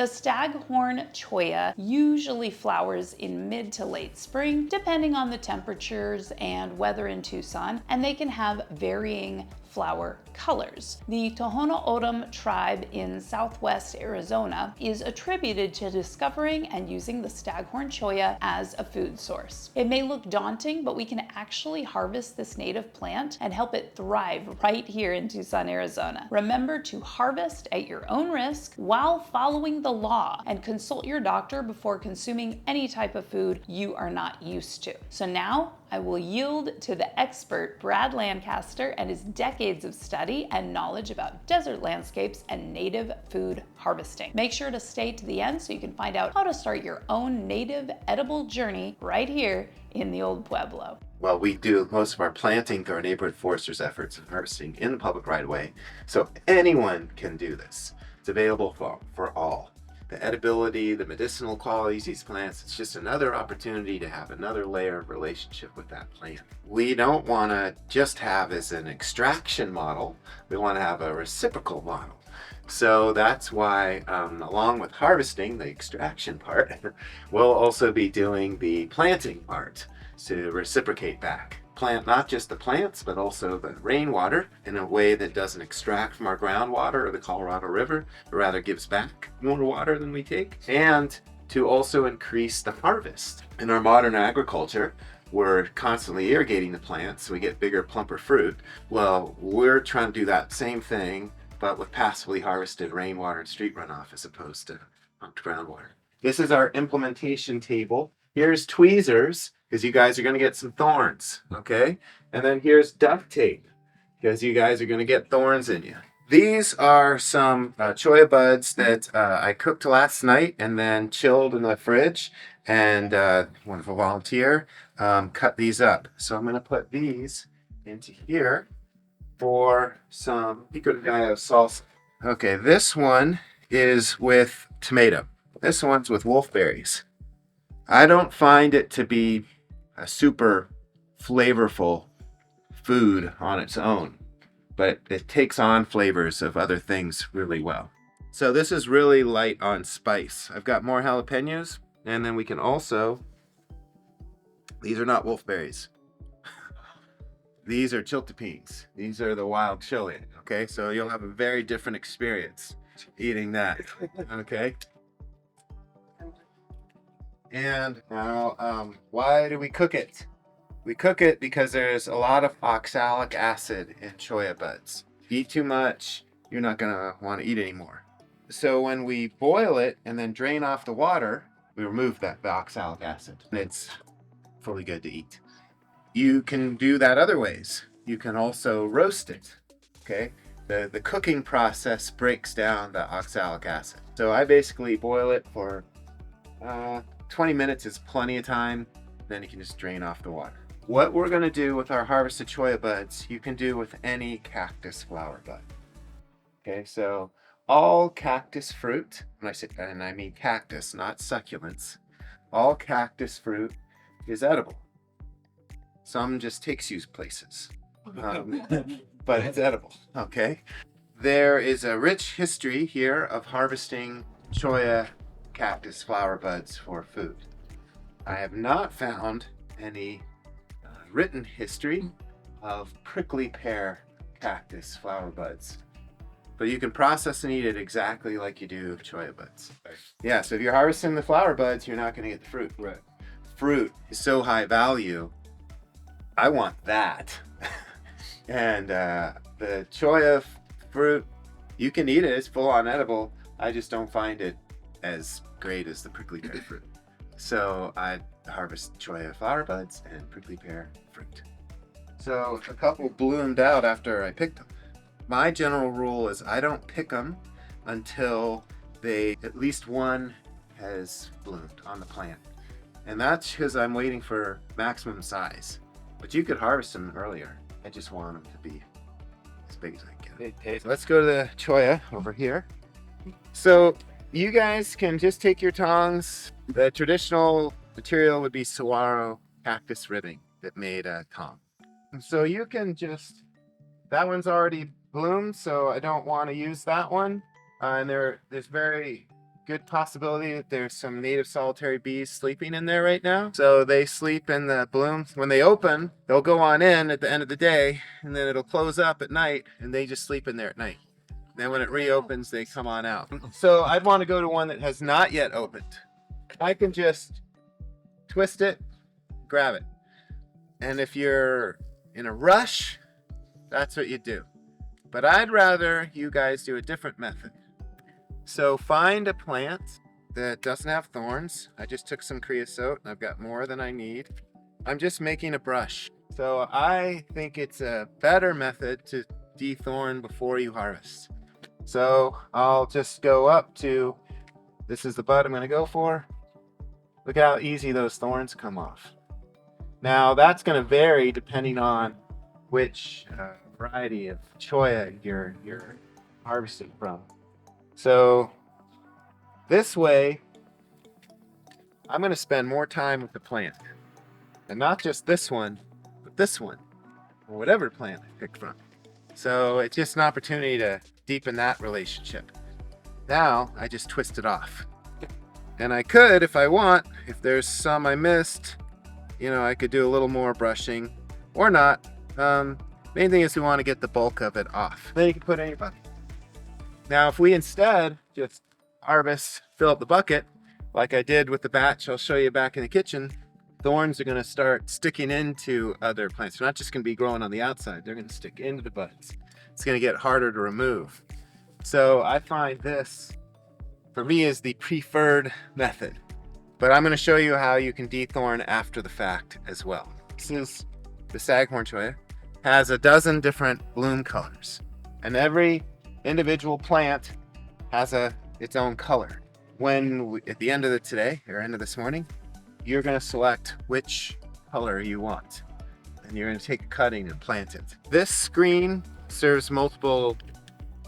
The Staghorn Cholla usually flowers in mid to late spring, depending on the temperatures and weather in Tucson, and they can have varying flower colors. The Tohono O'odham tribe in southwest Arizona is attributed to discovering and using the Staghorn Cholla as a food source. It may look daunting, but we can actually harvest this native plant and help it thrive right here in Tucson, Arizona. Remember to harvest at your own risk while following the law, and consult your doctor before consuming any type of food you are not used to. So now I will yield to the expert Brad Lancaster and his decades of study and knowledge about desert landscapes and native food harvesting. Make sure to stay to the end so you can find out how to start your own native edible journey right here in the Old Pueblo. Well, we do most of our planting through our neighborhood foresters efforts and harvesting in the public right of way, so anyone can do this. It's available for all. The edibility, the medicinal qualities of these plants, it's just another opportunity to have another layer of relationship with that plant. We don't want to just have as an extraction model, we want to have a reciprocal model. So that's why, along with harvesting, the extraction part, we'll also be doing the planting part to reciprocate back. Plant not just the plants, but also the rainwater in a way that doesn't extract from our groundwater or the Colorado River, but rather gives back more water than we take, and to also increase the harvest. In our modern agriculture, we're constantly irrigating the plants so we get bigger, plumper fruit. Well, we're trying to do that same thing, but with passively harvested rainwater and street runoff as opposed to pumped groundwater. This is our implementation table. Here's tweezers, because you guys are going to get some thorns, okay? And then here's duct tape, because you guys are going to get thorns in you. These are some choya buds that I cooked last night and then chilled in the fridge, and one of a volunteer cut these up. So I'm going to put these into here for some pico de gallo salsa. Okay, this one is with tomato. This one's with wolfberries. I don't find it to be a super flavorful food on its own, but it takes on flavors of other things really well. So this is really light on spice. I've got more jalapenos, and then we can also, these are not wolfberries. These are chiltepines. These are the wild chili, okay? So you'll have a very different experience eating that, okay? And now, why do we cook it? We cook it because there's a lot of oxalic acid in choya buds. If you eat too much, you're not gonna want to eat anymore. So when we boil it and then drain off the water, we remove the oxalic acid. And it's fully good to eat. You can do that other ways. You can also roast it, okay? The cooking process breaks down the oxalic acid. So I basically boil it for 20 minutes is plenty of time. Then you can just drain off the water. What we're gonna do with our harvested choya buds, you can do with any cactus flower bud. Okay, so all cactus fruit, and I mean cactus, not succulents, all cactus fruit is edible. Some just takes you places, but it's edible, okay? There is a rich history here of harvesting choya cactus flower buds for food. I have not found any written history of prickly pear cactus flower buds, but you can process and eat it exactly like you do choya buds. Right. Yeah, so if you're harvesting the flower buds, you're not going to get the fruit. Right. Fruit is so high value. I want that. And the choya fruit, you can eat it. It's full on edible. I just don't find it as great as the prickly pear fruit. So I harvest choya flower buds and prickly pear fruit. So a couple bloomed out after I picked them. My general rule is I don't pick them until at least one has bloomed on the plant. And that's because I'm waiting for maximum size. But you could harvest them earlier. I just want them to be as big as I can. Okay, so let's go to the choya over here. So you guys can just take your tongs. The traditional material would be saguaro cactus ribbing that made a tong. So you can just, that one's already bloomed, so I don't want to use that one. And there's very good possibility that there's some native solitary bees sleeping in there right now. So they sleep in the blooms. When they open, they'll go on in at the end of the day, and then it'll close up at night, and they just sleep in there at night. Then when it reopens, they come on out. So I'd want to go to one that has not yet opened. I can just twist it, grab it. And if you're in a rush, that's what you do. But I'd rather you guys do a different method. So find a plant that doesn't have thorns. I just took some creosote and I've got more than I need. I'm just making a brush. So I think it's a better method to dethorn before you harvest. So I'll just go up to, this is the bud I'm going to go for. Look how easy those thorns come off. Now that's going to vary depending on which variety of choya you're harvesting from. So this way, I'm going to spend more time with the plant. And not just this one, but this one, or whatever plant I picked from. So it's just an opportunity to deepen that relationship. Now I just twist it off. And I could, if I want, if there's some I missed, I could do a little more brushing or not. Main thing is we want to get the bulk of it off. Then you can put it in your bucket. Now, if we instead just harvest, fill up the bucket, like I did with the batch I'll show you back in the kitchen, thorns are going to start sticking into other plants. They're not just going to be growing on the outside. They're going to stick into the buds. It's going to get harder to remove. So I find this, for me, is the preferred method. But I'm going to show you how you can dethorn after the fact as well. This is the Staghorn Cholla. Has a dozen different bloom colors. And every individual plant has its own color. At the end of today, or end of this morning, you're going to select which color you want. And you're going to take a cutting and plant it. This screen serves multiple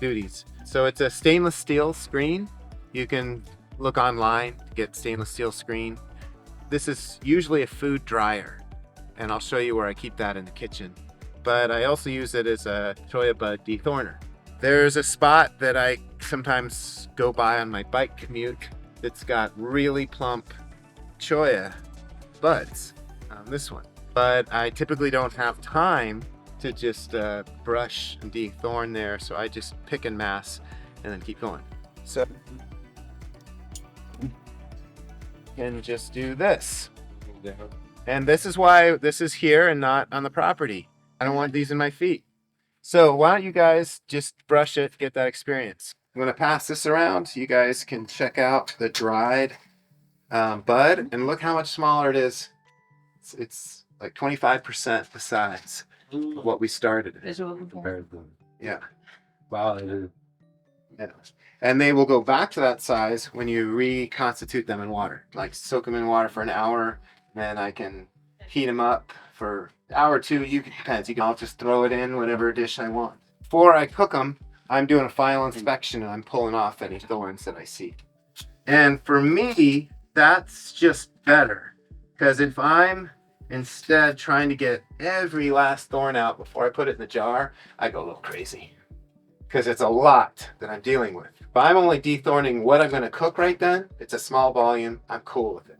duties. So it's a stainless steel screen. You can look online to get stainless steel screen. This is usually a food dryer, and I'll show you where I keep that in the kitchen. But I also use it as a choya bud dethorner. There's a spot that I sometimes go by on my bike commute that's got really plump choya buds on this one. But I typically don't have time to just brush and dethorn there, so I just pick and mass and then keep going. So you can just do this. And this is why this is here and not on the property. I don't want these in my feet. So why don't you guys just brush it, get that experience. I'm going to pass this around so you guys can check out the dried bud, and look how much smaller it is. It's like 25% the size of what we started. Yeah. Wow. Yeah. And they will go back to that size when you reconstitute them in water. Like soak them in water for an hour, then I can heat them up for an hour or two. Depends. I'll just throw it in whatever dish I want. Before I cook them, I'm doing a final inspection and I'm pulling off any thorns that I see. And for me, that's just better. Because if I'm instead trying to get every last thorn out before I put it in the jar, I go a little crazy. Because it's a lot that I'm dealing with. If I'm only dethorning what I'm going to cook right then, it's a small volume, I'm cool with it.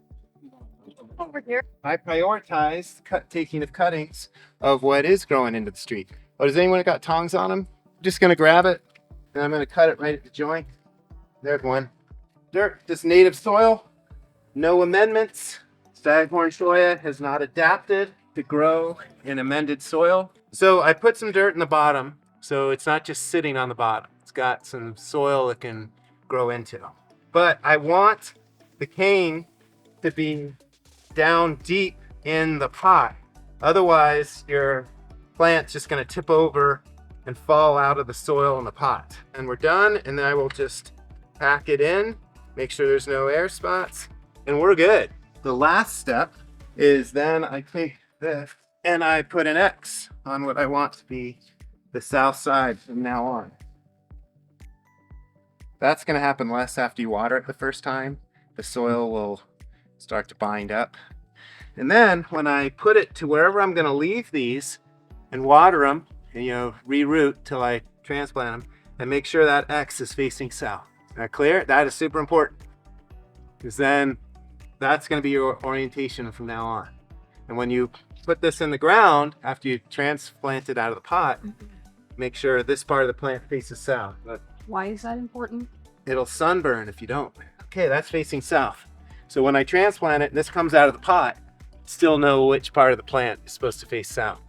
Over here. I prioritize taking of cuttings of what is growing into the street. Oh, does anyone got tongs on them? I'm just going to grab it, and I'm going to cut it right at the joint. There's one. Dirt, just native soil, no amendments. Staghorn Cholla has not adapted to grow in amended soil. So I put some dirt in the bottom, so it's not just sitting on the bottom. It's got some soil it can grow into. But I want the cane to be down deep in the pot. Otherwise, your plant's just going to tip over and fall out of the soil in the pot. And we're done, and then I will just pack it in, make sure there's no air spots, and we're good. The last step is then I take this and I put an X on what I want to be the south side from now on. That's going to happen less after you water it the first time. The soil will start to bind up. And then when I put it to wherever I'm going to leave these and water them and reroot till I transplant them, and make sure that X is facing south. Clear? That is super important, because then that's going to be your orientation from now on. And when you put this in the ground, after you transplant it out of the pot, make sure this part of the plant faces south. But Why is that important? it'll sunburn if you don't. Okay, that's facing south. So when I transplant it and this comes out of the pot, still know which part of the plant is supposed to face south.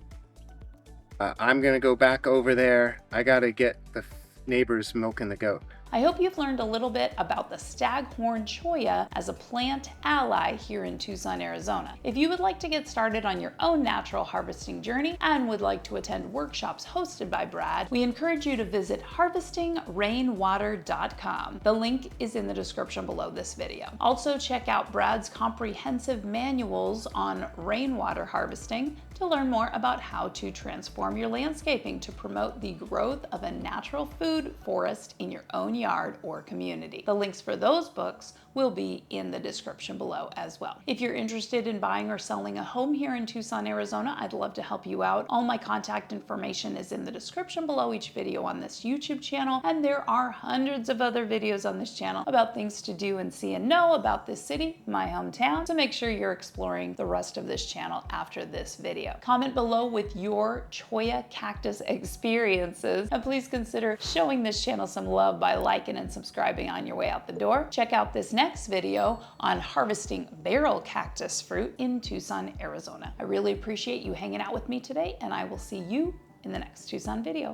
I'm gonna go back over there. I gotta get the neighbors milking the goat. I hope you've learned a little bit about the Staghorn Cholla as a plant ally here in Tucson, Arizona. If you would like to get started on your own natural harvesting journey and would like to attend workshops hosted by Brad, we encourage you to visit harvestingrainwater.com. The link is in the description below this video. Also, check out Brad's comprehensive manuals on rainwater harvesting to learn more about how to transform your landscaping to promote the growth of a natural food forest in your own yard or community. The links for those books will be in the description below as well. If you're interested in buying or selling a home here in Tucson, Arizona, I'd love to help you out. All my contact information is in the description below each video on this YouTube channel, and there are hundreds of other videos on this channel about things to do and see and know about this city, my hometown, so make sure you're exploring the rest of this channel after this video. Comment below with your choya cactus experiences, and please consider showing this channel some love by liking and subscribing on your way out the door. Check out this next video on harvesting barrel cactus fruit in Tucson, Arizona. I really appreciate you hanging out with me today, and I will see you in the next Tucson video.